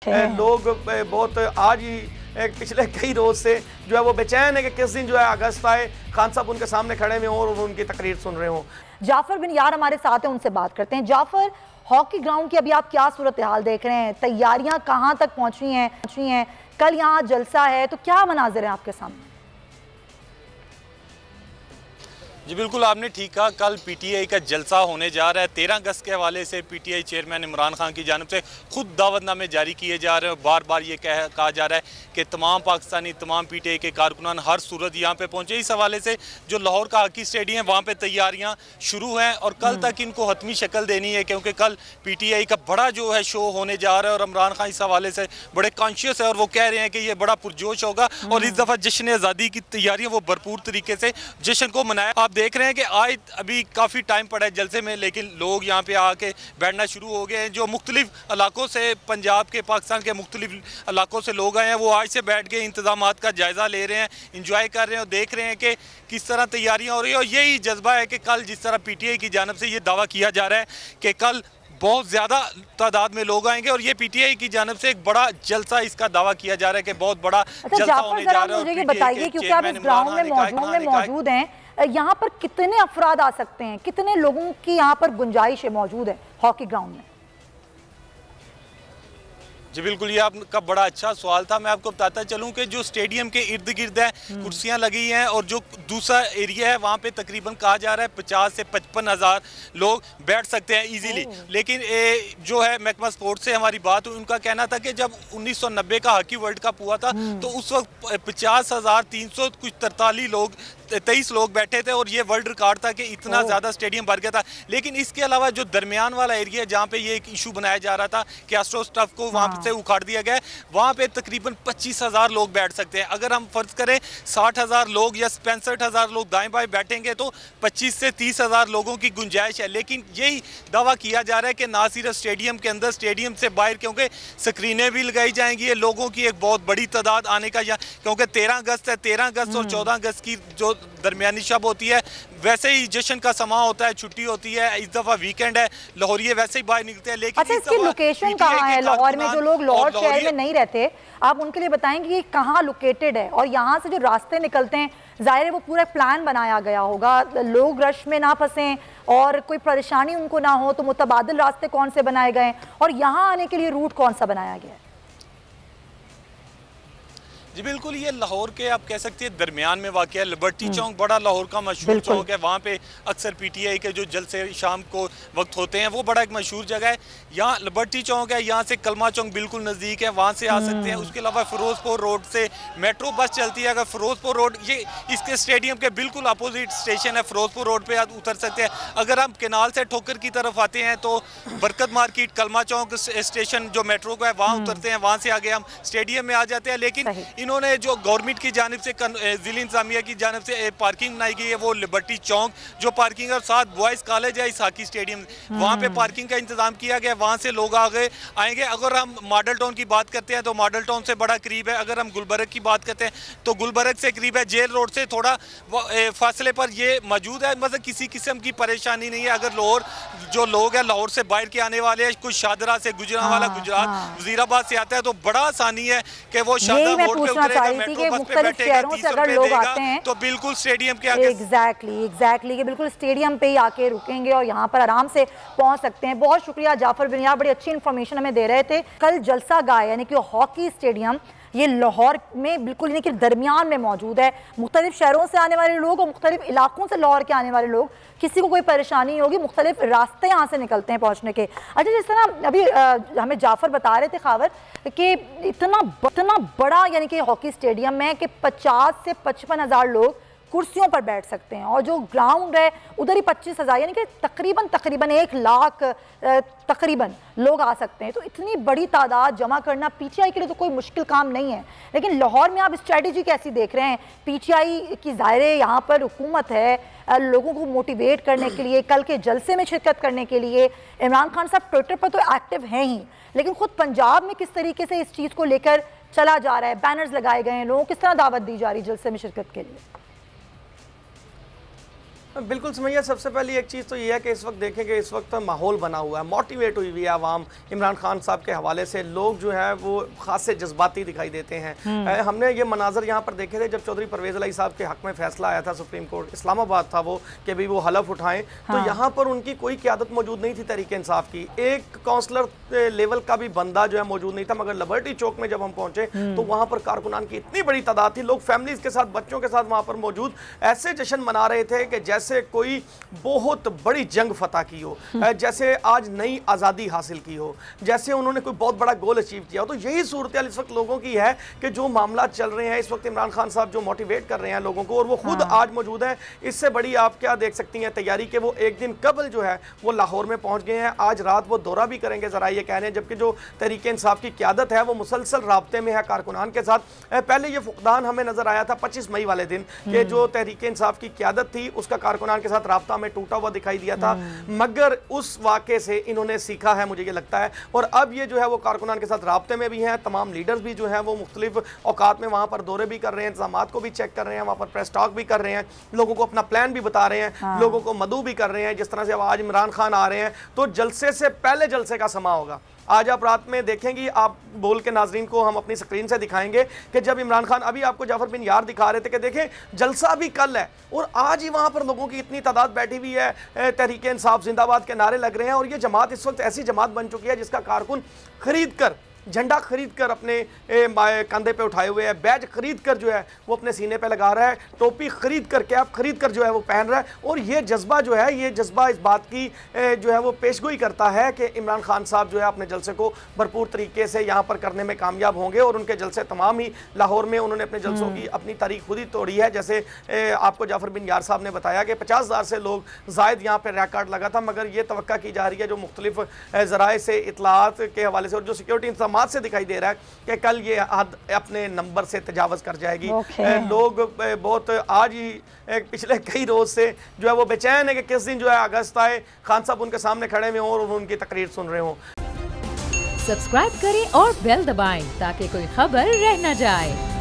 लोग बहुत आज ही पिछले कई रोज से जो है वो बेचैन है कि किस दिन जो है अगस्त आए, खान साहब उनके सामने खड़े हुए हों और उनकी तकरीर सुन रहे हों। जाफर बिन यार हमारे साथ हैं, उनसे बात करते हैं। जाफर, हॉकी ग्राउंड की अभी आप क्या सूरत हाल देख रहे हैं? तैयारियां कहां तक पहुंची हैं? कल यहाँ जलसा है, तो क्या मनाजिर है आपके सामने? जी बिल्कुल, आपने ठीक कहा। कल पीटीआई का जलसा होने जा रहा है। 13 अगस्त के हवाले से पीटीआई चेयरमैन इमरान खान की जानिब से खुद दावतनामे जारी किए जा रहे हैं। बार बार ये कहा जा रहा है कि तमाम पाकिस्तानी, तमाम पीटीआई के कारकुनान हर सूरत यहाँ पे पहुँचे। इस हवाले से जो लाहौर का हॉकी स्टेडियम है वहाँ पर तैयारियाँ शुरू हैं और कल तक इनको हतमी शक्ल देनी है, क्योंकि कल पीटीआई का बड़ा जो है शो होने जा रहा है और इमरान खान इस हवाले से बड़े कॉन्शियस है और वो कह रहे हैं कि ये बड़ा पुरजोश होगा और इस दफ़ा जश्न आज़ादी की तैयारियाँ वो भरपूर तरीके से जश्न को मनाया। आप देख रहे हैं कि आज अभी काफ़ी टाइम पड़ा है जलसे में, लेकिन लोग यहाँ पे आके बैठना शुरू हो गए हैं। जो मुख्तलिफ इलाकों से, पंजाब के, पाकिस्तान के मुख्तलिफ इलाकों से लोग आए हैं, वो आज से बैठ के इंतजामात का जायज़ा ले रहे हैं, इंजॉय कर रहे हैं और देख रहे हैं कि किस तरह तैयारियाँ हो रही हैं। और यही जज्बा है कि कल जिस तरह पीटीआई की जानिब से ये दावा किया जा रहा है कि कल बहुत ज़्यादा तादाद में लोग आएंगे और ये पीटीआई की जानिब से एक बड़ा जलसा, इसका दावा किया जा रहा है कि बहुत बड़ा जलसा होने जा रहा है। मुझे बताइए, क्योंकि आप इस ग्राउंड में मौजूद हैं, यहाँ पर कितने अफराद आ सकते हैं? कितने लोगों की यहाँ पर गुंजाइश मौजूद है हॉकी ग्राउंड में? जी बिल्कुल, ये आपका बड़ा अच्छा सवाल था। मैं आपको बताता चलूं कि जो स्टेडियम के इर्द गिर्द है कुर्सियां लगी हैं और जो दूसरा एरिया है वहाँ पे तकरीबन कहा जा रहा है 50 से 55 हज़ार लोग बैठ सकते हैं इजीली। लेकिन जो है महकमा स्पोर्ट्स से हमारी बात हुई, उनका कहना था कि जब 1990 का हॉकी वर्ल्ड कप हुआ था तो उस वक्त 50,343 लोग 23 लोग बैठे थे और ये वर्ल्ड रिकॉर्ड था कि इतना ज़्यादा स्टेडियम भर गया था। लेकिन इसके अलावा जो दरमियान वाला एरिया है जहाँ पे ये एक इशू बनाया जा रहा था कि एस्ट्रो स्टफ को वहाँ से उखाड़ दिया गया, वहाँ पे तकरीबन 25,000 लोग बैठ सकते हैं। अगर हम फर्ज करें 60,000 लोग या 65,000 लोग दाएं बाएं बैठेंगे तो 25 से 30,000 लोगों की गुंजाइश है। लेकिन यही दावा किया जा रहा है कि ना सिर्फ स्टेडियम के अंदर, स्टेडियम से बाहर, क्योंकि स्क्रीनें भी लगाई जाएंगी, लोगों की एक बहुत बड़ी तादाद आने का, क्योंकि 13 अगस्त है, 13 अगस्त और 14 अगस्त की जो दरमियानी शब होती है, वैसे ही जश्न का समा होता है, छुट्टी होती है। इस दफा वीकेंड है, लाहौरिये वैसे ही बाहर निकलते हैं। लेकिन अच्छा, इसकी लोकेशन कहाँ है? लाहौर में जो लोग लाहौर शहर में नहीं रहते, आप उनके लिए बताएंगे कि कहाँ लोकेटेड है और यहाँ से जो रास्ते निकलते हैं, जाहिर है वो पूरा प्लान बनाया गया होगा, लोग रश में ना फंसें और कोई परेशानी उनको ना हो, तो मुतबादिल रास्ते कौन से बनाए गए और यहाँ आने के लिए रूट कौन सा बनाया गया है? जी बिल्कुल, ये लाहौर के आप कह सकते हैं दरमियान में वाक़ है। लिबर्टी चौक बड़ा लाहौर का मशहूर चौक है, वहाँ पे अक्सर पीटीआई के जो जलसे शाम को वक्त होते हैं वो बड़ा एक मशहूर जगह है। यहाँ लिबर्टी चौक है, यहाँ से कलमा चौक बिल्कुल नज़दीक है, वहाँ से आ सकते हैं। उसके अलावा फिरोजपुर रोड से मेट्रो बस चलती है। अगर फिरोजपुर रोड, ये इसके स्टेडियम के बिल्कुल अपोजिट स्टेशन है, फिरोजपुर रोड पर आप उतर सकते हैं। अगर हम केनाल से ठोकर की तरफ आते हैं तो बरकत मार्केट, कलमा चौक स्टेशन जो मेट्रो का है वहाँ उतरते हैं, वहाँ से आगे हम स्टेडियम में आ जाते हैं। लेकिन इन्होंने जो गवर्नमेंट की जानिब से, जिला इंतजामिया की जानिब से पार्किंग बनाई गई है, वो लिबर्टी चौक जो पार्किंग और साथ बॉयज़ कॉलेज है इस हॉकी स्टेडियम, वहाँ पे पार्किंग का इंतजाम किया गया, वहाँ से लोग आएंगे। अगर हम मॉडल टाउन की बात करते हैं तो मॉडल टाउन से बड़ा करीब है। अगर हम गुलबर्ग की बात करते हैं तो गुलबर्ग से करीब है। जेल रोड से थोड़ा फासले पर ये मौजूद है, मतलब किसी किस्म की परेशानी नहीं है। अगर लाहौर जो लोग हैं लाहौर से बाहर के आने वाले हैं, कुछ शादरा से, गुजरांवाला, गुजरात, वजीराबाद से आता है, तो बड़ा आसानी है कि वो शादरा रोड पे उतरेगा, मेट्रो बस पे बैठेगा, 30 रुपए देगा तो बिल्कुल स्टेडियम के आगे एग्जैक्टली बिल्कुल स्टेडियम पे ही आके रुकेंगे और यहाँ पर आराम से पहुँच सकते हैं। बहुत शुक्रिया जाफर बिन यार, बड़ी अच्छी इन्फॉर्मेशन हमें दे रहे थे। कल जलसा गाह यानी कि हॉकी स्टेडियम ये लाहौर में बिल्कुल यानी कि दरमियान में मौजूद है। मुख्तलिफ शहरों से आने वाले लोग और मुख्तलिफ इलाकों से लाहौर के आने वाले लोग, किसी को कोई परेशानी नहीं होगी, मुख्तलिफ रास्ते यहाँ से निकलते हैं पहुँचने के। अच्छा, जिस तरह अभी हमें जाफर बता रहे थे खावर कि इतना बड़ा यानी कि हॉकी स्टेडियम है कि 50 से 55 हज़ार लोग कुर्सियों पर बैठ सकते हैं और जो ग्राउंड है उधर ही 25,000 यानी कि तकरीबन 1 लाख तकरीबन लोग आ सकते हैं। तो इतनी बड़ी तादाद जमा करना पीटीआई के लिए तो कोई मुश्किल काम नहीं है। लेकिन लाहौर में आप स्ट्रेटजी कैसी देख रहे हैं? पीटीआई की ज़ाहिर यहाँ पर हुकूमत है, लोगों को मोटिवेट करने के लिए, कल के जलसे में शिरकत करने के लिए। इमरान खान साहब ट्विटर पर तो एक्टिव हैं ही, लेकिन खुद पंजाब में किस तरीके से इस चीज़ को लेकर चला जा रहा है? बैनर्स लगाए गए हैं, लोगों को किस तरह दावत दी जा रही है जलसे में शिरकत के लिए? बिल्कुल समझिए, सबसे पहली एक चीज़ तो ये है कि इस वक्त देखें कि इस वक्त माहौल बना हुआ है, मोटिवेट हुई हुई है आवाम इमरान खान साहब के हवाले से। लोग जो है वो खास से जज्बाती दिखाई देते हैं। हमने ये मनाजर यहाँ पर देखे थे जब चौधरी परवेज़ इलाही साहब के हक में फैसला आया था सुप्रीम कोर्ट, इस्लामाबाद था वो, कि भी वो हलफ उठाएं। तो यहाँ पर उनकी कोई क़यादत मौजूद नहीं थी तहरीक इंसाफ की, एक काउंसलर लेवल का भी बंदा जो है मौजूद नहीं था। मगर लिबर्टी चौक में जब हम पहुंचे तो वहाँ पर कारकुनान की इतनी बड़ी तादाद थी, लोग फैमिलीज के साथ, बच्चों के साथ वहाँ पर मौजूद ऐसे जश्न मना रहे थे कि जैसे कोई बहुत बड़ी जंग फतह की हो, जैसे आज नई आज़ादी हासिल की हो, जैसे उन्होंने कोई बहुत बड़ा गोल अचीव किया हो। तो यही सूरत इस वक्त लोगों की है कि जो मामला चल रहे हैं इस वक्त, इमरान खान साहब जो मोटिवेट कर रहे हैं लोगों को, और वो खुद आज मौजूद हैं। इससे बड़ी आप क्या देख सकती हैं तैयारी के वो एक दिन कबल जो है वो लाहौर में पहुंच गए हैं। आज रात वो दौरा भी करेंगे, जरा ये कह रहे हैं, जबकि जो तहरीक इंसाफ की क़यादत है वो मुसलसल राब्ते में है कारकुनान के साथ। पहले ये फुकदान हमें नजर आया था 25 मई वाले दिन कि जो तहरीक इंसाफ की क़यादत थी उसका कारकुनान के साथ राब्ता में टूटा हुआ दिखाई दिया था। मगर उस वाक़े से इन्होंने सीखा है, मुझे ये लगता है, और अब ये जो है वो कारकुनान के साथ राब्ते में भी हैं। तमाम लीडर्स भी जो है वो मुख्तलिफ औकात में वहाँ पर दौरे भी कर रहे हैं, इंतजामात को भी चेक कर रहे हैं, वहाँ पर प्रेस टॉक भी कर रहे हैं, लोगों को अपना प्लान भी बता रहे हैं, लोगों को मदऊ भी कर रहे हैं। जिस तरह से अब आज इमरान खान आ रहे हैं तो जलसे से पहले जलसे का समा होगा। आज आप रात में देखेंगी, आप बोल के नाजरीन को हम अपनी स्क्रीन से दिखाएंगे कि जब इमरान खान, अभी आपको जाफर बिन यार दिखा रहे थे कि देखें जलसा भी कल है और आज ही वहाँ पर लोगों की इतनी तादाद बैठी हुई है, तहरीक इंसाफ जिंदाबाद के नारे लग रहे हैं। और ये जमात इस वक्त ऐसी जमात बन चुकी है जिसका कारकुन खरीद कर, झंडा खरीद कर अपने कंधे पे उठाए हुए है, बैज खरीद कर जो है वो अपने सीने पे लगा रहा है, टोपी खरीद कर, कैप खरीद कर जो है वो पहन रहा है। और ये जज्बा जो है, ये जज्बा इस बात की जो है वो पेशगोई करता है कि इमरान खान साहब जो है अपने जलसे को भरपूर तरीके से यहाँ पर करने में कामयाब होंगे। और उनके जलसे तमाम ही लाहौर में उन्होंने अपने जलसों की अपनी तारीख खुद ही तोड़ी है। जैसे आपको जाफर बिन यार साहब ने बताया कि 50,000 से लोग जायद यहाँ पर रिकॉर्ड लगा था। मगर ये तवक्का की जा रही है जो मुख्तलिफ ज़राए से, इतलात के हवाले से और जो सिक्योरिटी इंतजाम से दिखाई दे रहा है कि कल ये हद अपने नंबर से तजावज़ कर जाएगी। लोग बहुत आज ही पिछले कई रोज से जो है वो बेचैन है कि किस दिन जो है अगस्त आए, खान साहब उनके सामने खड़े हुए हों और उनकी तकरीर सुन रहे हों। सब्सक्राइब करें और बेल दबाएं ताकि कोई खबर रह न जाए।